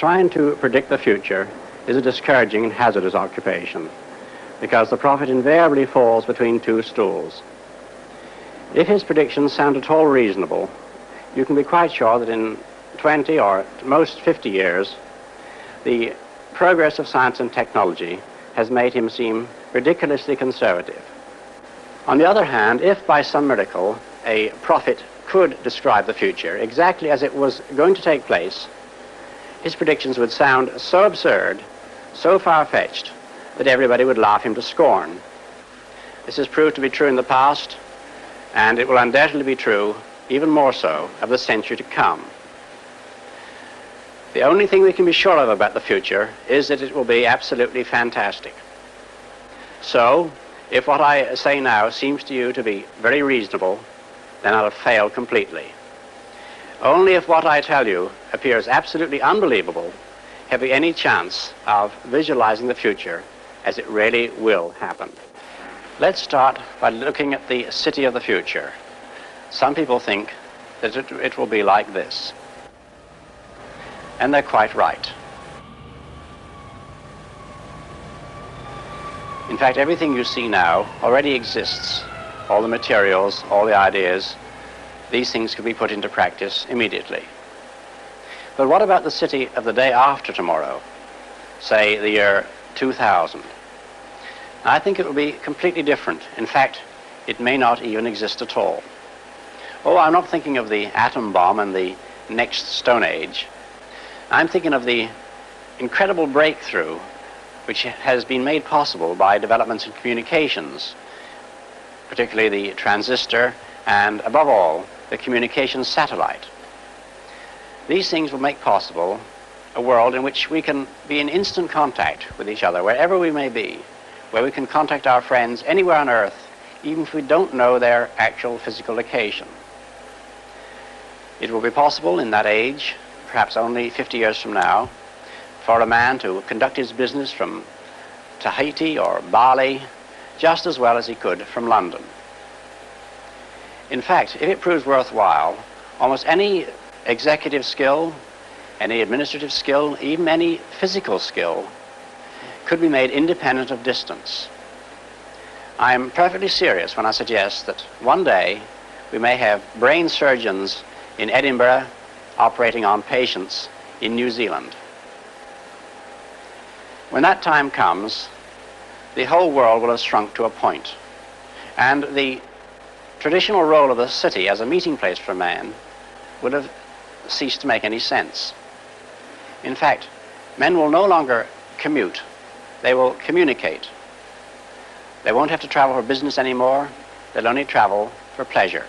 Trying to predict the future is a discouraging and hazardous occupation because the prophet invariably falls between two stools. If his predictions sound at all reasonable, you can be quite sure that in 20 or at most 50 years, the progress of science and technology has made him seem ridiculously conservative. On the other hand, if by some miracle a prophet could describe the future exactly as it was going to take place, his predictions would sound so absurd, so far-fetched, that everybody would laugh him to scorn. This has proved to be true in the past, and it will undoubtedly be true, even more so, of the century to come. The only thing we can be sure of about the future is that it will be absolutely fantastic. So, if what I say now seems to you to be very reasonable, then I'll have failed completely. Only if what I tell you appears absolutely unbelievable have we any chance of visualizing the future as it really will happen. Let's start by looking at the city of the future. Some people think that it will be like this. And they're quite right. In fact, everything you see now already exists. All the materials, all the ideas, these things can be put into practice immediately. But what about the city of the day after tomorrow, say the year 2000? I think it will be completely different. In fact, it may not even exist at all. Oh, I'm not thinking of the atom bomb and the next Stone Age. I'm thinking of the incredible breakthrough which has been made possible by developments in communications, particularly the transistor and, above all, the communications satellite. These things will make possible a world in which we can be in instant contact with each other, wherever we may be, where we can contact our friends anywhere on Earth, even if we don't know their actual physical location. It will be possible in that age, perhaps only 50 years from now, for a man to conduct his business from Tahiti or Bali just as well as he could from London. In fact, if it proves worthwhile, almost any executive skill, any administrative skill, even any physical skill, could be made independent of distance. I am perfectly serious when I suggest that one day we may have brain surgeons in Edinburgh operating on patients in New Zealand. When that time comes, the whole world will have shrunk to a point, and the traditional role of the city as a meeting place for man would have ceased to make any sense. In fact, men will no longer commute, they will communicate. They won't have to travel for business anymore, they'll only travel for pleasure.